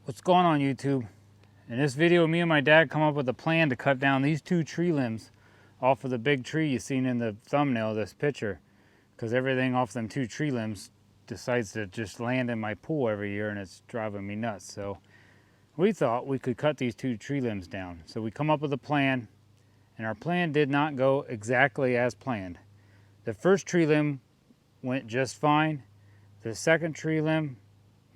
What's going on, YouTube? In this video, me and my dad come up with a plan to cut down these two tree limbs off of the big tree you seen in the thumbnail of this picture, because everything off them two tree limbs decides to just land in my pool every year, and it's driving me nuts. So we thought we could cut these two tree limbs down. So we come up with a plan, and our plan did not go exactly as planned. The first tree limb went just fine. The second tree limb,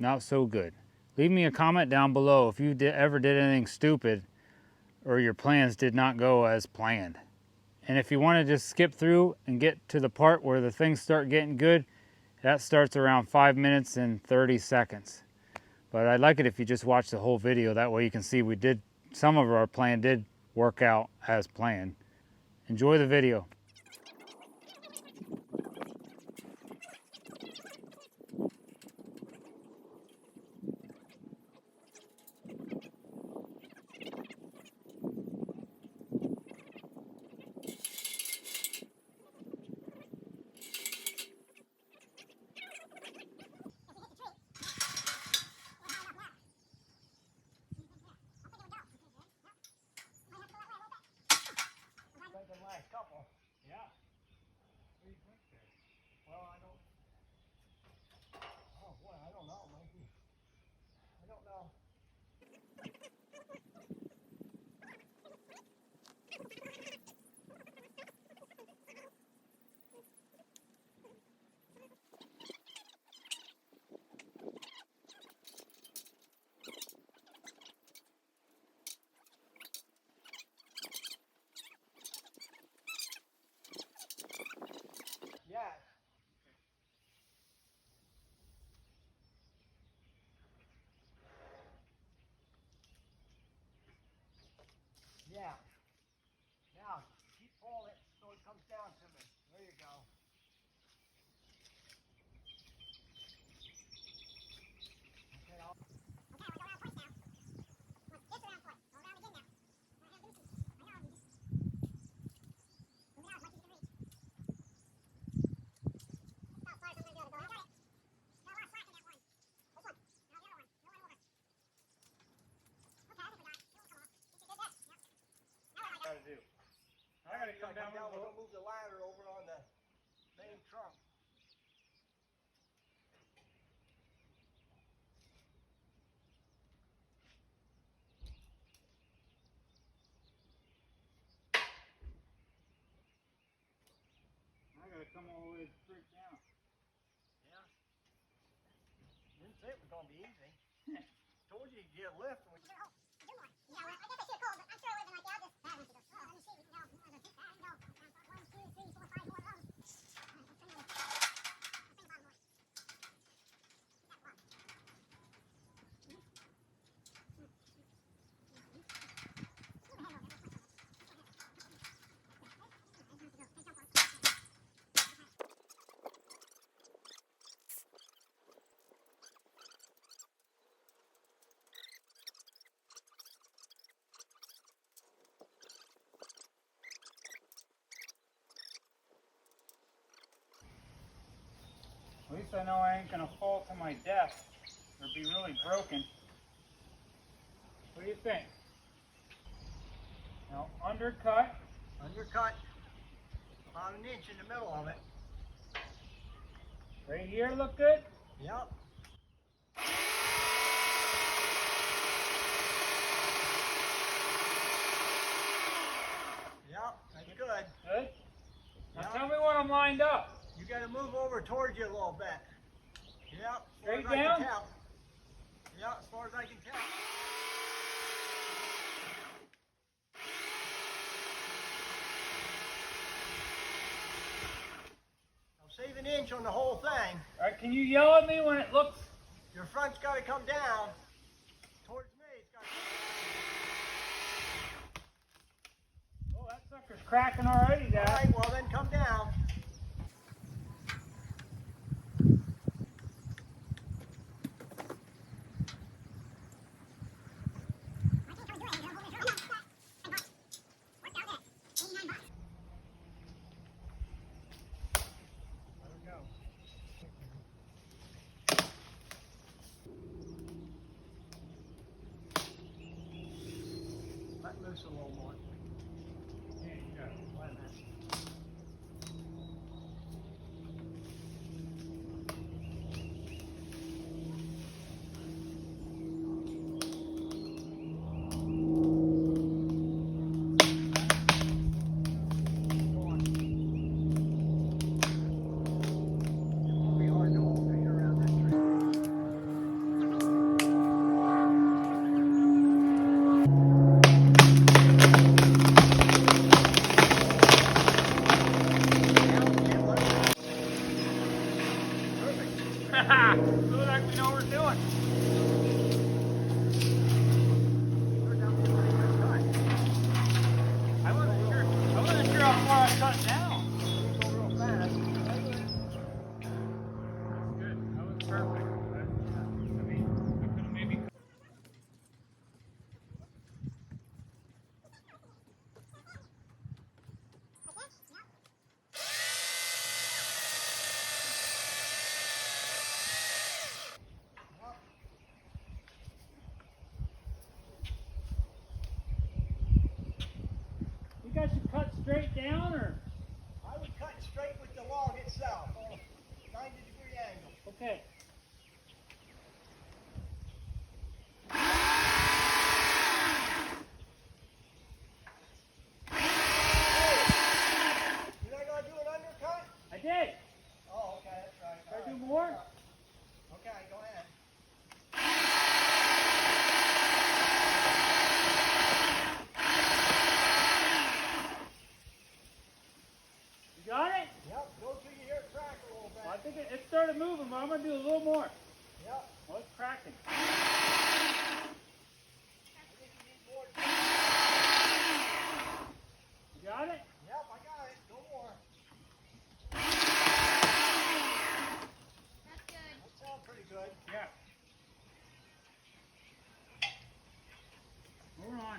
not so good. Leave me a comment down below if you ever did anything stupid or your plans did not go as planned. And if you want to just skip through and get to the part where the things start getting good, that starts around 5 minutes and 30 seconds. But I'd like it if you just watch the whole video. That way you can see some of our plan did work out as planned. Enjoy the video. The last couple. Yeah. What do you think there? Well, I don't. Oh boy, I don't know, Mikey. I don't know. Yes. Yeah. Now, keep pulling it so it comes down to me. There you go. Okay, I'll. Gotta do. I gotta come down We're with gonna move the ladder over on the main trunk. I gotta come all the way straight down. Yeah. Didn't say it was gonna be easy. Told you you'd get a lift. At least I know I ain't gonna fall to my death or be really broken. What do you think? Now, undercut. Undercut. About an inch in the middle of it. Right here look good? Yep. Yep, that's good. Good? Now Yep. tell me when I'm lined up. You gotta move over towards you a little bit. Yep. Straight as I can down? tell. Yep, as far as I can tell. Now save an inch on the whole thing. Alright, can you yell at me when it looks? Your front's gotta come down towards me. It's gotta Oh, that sucker's cracking already, Dad. Alright, well then come down. loose a little more. Yeah, you got it. Wait a minute. Go on. It won't be hard to hold it around that tree. Looks like we know what we're doing. I wasn't sure how far I cut down. Good. That was perfect. I mean, I could have maybe. You guys should cut straight down, or I would cut straight with the log itself on a 90-degree angle. okay. You're not gonna do an undercut? I did. Oh, okay, that's right. Should I All do right. more? Okay, go ahead. You got it? Yep, go till you hear it crack a little Well, I bit. think it started moving, but I'm gonna do a little more. Yep. Oh, it's cracking. I think you need more. You got it? Yep, I got it. No more. That's good. That sounds pretty good. Yeah. Hold on.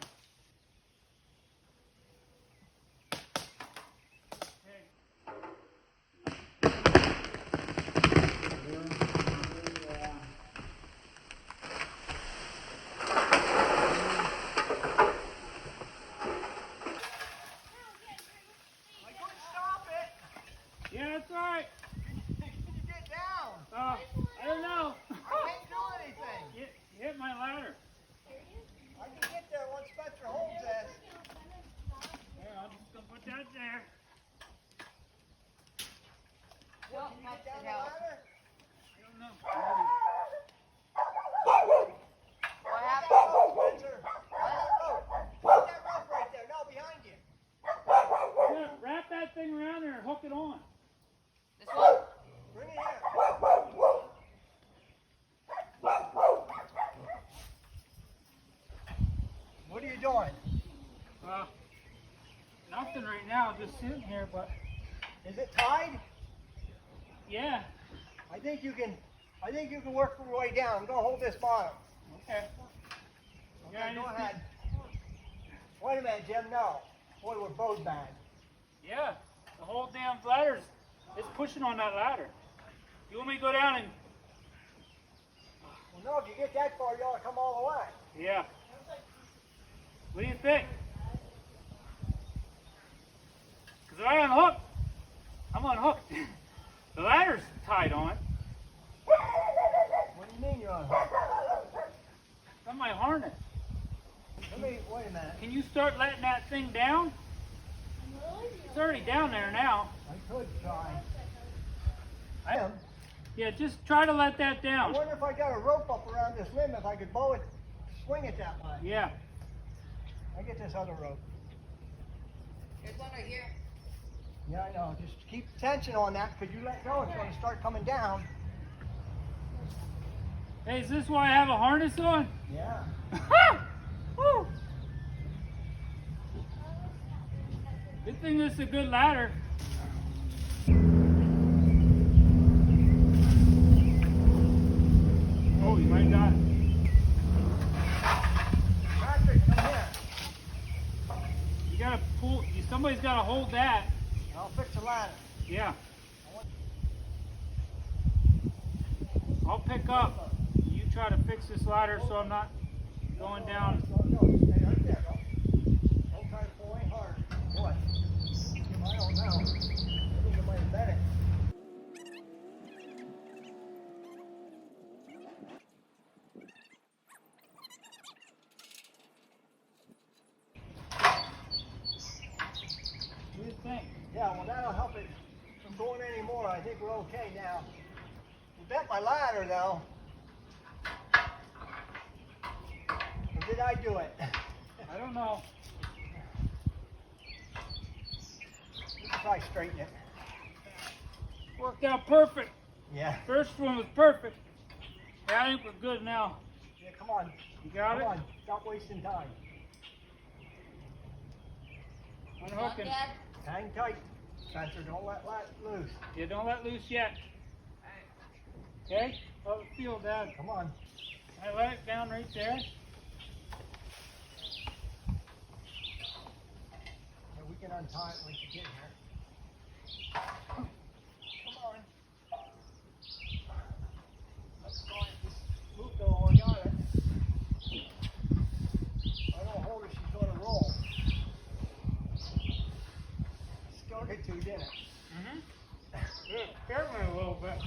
Okay. I couldn't stop it. Yeah, that's right. Can you get down? I don't know. I can't do anything. You hit my ladder. I can get there once Spencer holds this. Yeah, I'm just gonna put that there. What, can you get down the ladder? I don't know. What happened? Spencer. That rope. Put that rope right there. No, behind you. Yeah, wrap that thing around there and hook it on. This one? Bring it here. What are you doing? Nothing right now, just sitting here, but Is it tied? yeah. I think you can work your way down. Go hold this bottom. Okay. Okay, Yeah, I go just- ahead. Wait a minute, Jim. No. Boy, we're both bad. Yeah, the whole damn ladder's it's pushing on that ladder. You want me to go down and Well, no, if you get that far, you ought to come all the way. yeah. What do you think? Because if I unhook, I'm unhooked. The ladder's tied on. What do you mean you're on? It's on my harness. Wait a minute. Can you start letting that thing down? It's already down there now. I could try. I am. Yeah, just try to let that I down. wonder if I got a rope up around this limb, if I could bow it, swing it that way. Yeah. I get this other rope. There's one right here. Yeah, I know. Just keep tension on that, because you let go, it's going to start coming down. Hey, is this why I have a harness on? Yeah. Woo. Good thing this is a good ladder. Oh, you might not. Patrick, come here. You gotta pull. Somebody's gotta hold that. I'll fix the ladder. Yeah. I'll pick up. You try to fix this ladder so I'm not going down. No, stay right there. know. I think it might have been it. What do you think? Yeah, well, that'll help it from going anymore. I think we're okay now. You bent my ladder, though. Or did I do it? I don't know. You can probably straighten it. Worked out perfect. Yeah. First one was perfect. Yeah, I think we're good now. Yeah, come on. You got Come it? on. Stop wasting time. Unhooking. Dad? Hang tight, Spencer. Don't let loose. Yeah, don't let loose yet. Okay? How it feel, Dad? Come on. I let it down right there. Yeah, we can untie it once you get here. Come on. That's fine. Just move though. I got it. I don't hold her. She's going to roll. Started to, didn't it? Mm-hmm. Yeah, scared me a little bit.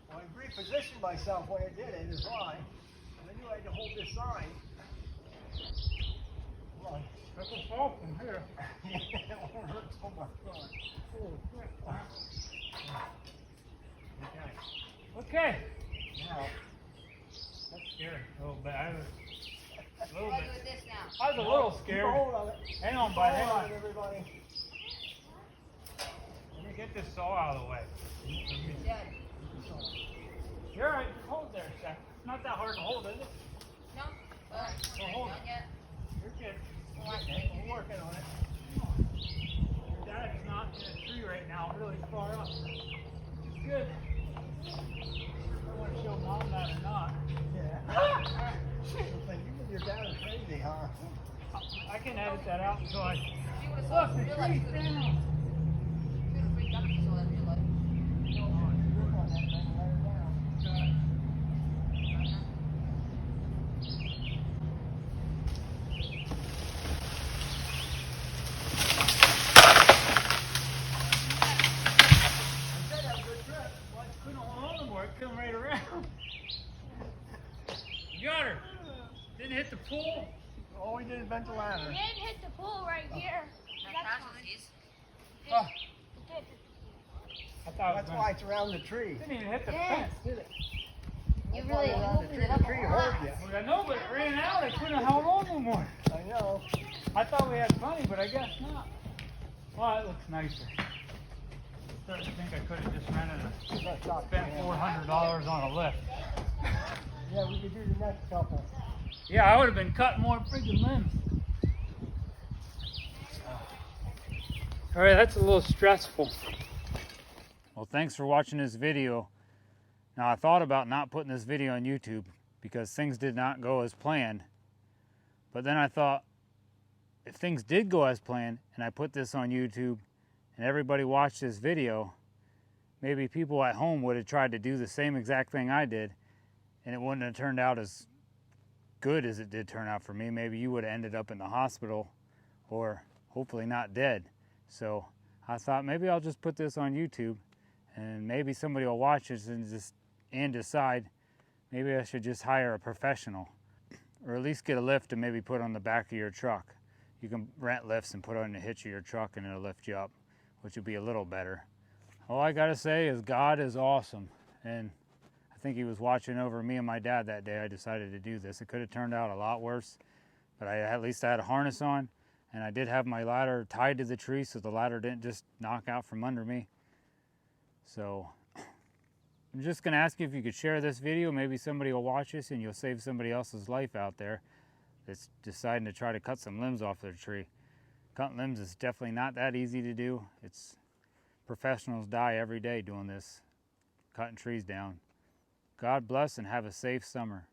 Well, I repositioned myself when I did it, is why. And I knew I had to hold this sign. Come on. That's a fall from here. It won't hurt so much. Come on. Okay. Okay. Now, That's scary a little bit. I was a What little do I bit. do with this now? I was a little keep a scared. hold of it. Hang on, Keep a bud. Hang hold of on. it, everybody. Let me get this saw out of the way. Dad? You're all right. Just hold there a sec. It's not that hard to hold, is it? No? Well, Well, hold not it. yet. You're good. Well, I- We're working on it. Your dad's not in a tree right now, really far up. Which is good. I want to show mom that or not. Yeah. You and your dad are crazy, huh? I can edit that out until I. She would've Look, saw the it in real life. tree's She would've down. freaked out if she saw that in real life. Work on that thing and let her down. I said have a good trip. Well, I couldn't hold on no more. It come right around. You got her. Didn't hit the pool. All we did is bent the ladder. You didn't hit the pool right here. Not That's fast fine. as these. Oh, It did. I thought That's it was why it's around the tree. Didn't even hit the Yeah. fence, did it? You That's why really it's around opened the tree. it up The a tree lot. holds you. Well, I know, but it ran out. I couldn't hold on no more. I know. I thought we had plenty, but I guess not. Well, it looks nicer. I'm starting to think I could have just rented Let's stop spent there. $400 on a lift. Yeah, we could do the next couple. Yeah, I would have been cutting more freaking limbs. All right, that's a little stressful. Well, thanks for watching this video. Now, I thought about not putting this video on YouTube because things did not go as planned. But then I thought, if things did go as planned and I put this on YouTube and everybody watched this video, maybe people at home would have tried to do the same exact thing I did and it wouldn't have turned out as good as it did turn out for me. Maybe you would have ended up in the hospital or hopefully not dead. So I thought maybe I'll just put this on YouTube and maybe somebody will watch this and decide maybe I should just hire a professional or at least get a lift and maybe put on the back of your truck. You can rent lifts and put on the hitch of your truck and it'll lift you up, which would be a little better. All I gotta say is God is awesome, and I think he was watching over me and my dad that day I decided to do this. It could have turned out a lot worse, but at least I had a harness on, and I did have my ladder tied to the tree so the ladder didn't just knock out from under me. So I'm just gonna ask you if you could share this video. Maybe somebody will watch this and you'll save somebody else's life out there that's deciding to try to cut some limbs off their tree. Cutting limbs is definitely not that easy to do. Professionals die every day doing this, cutting trees down. God bless and have a safe summer.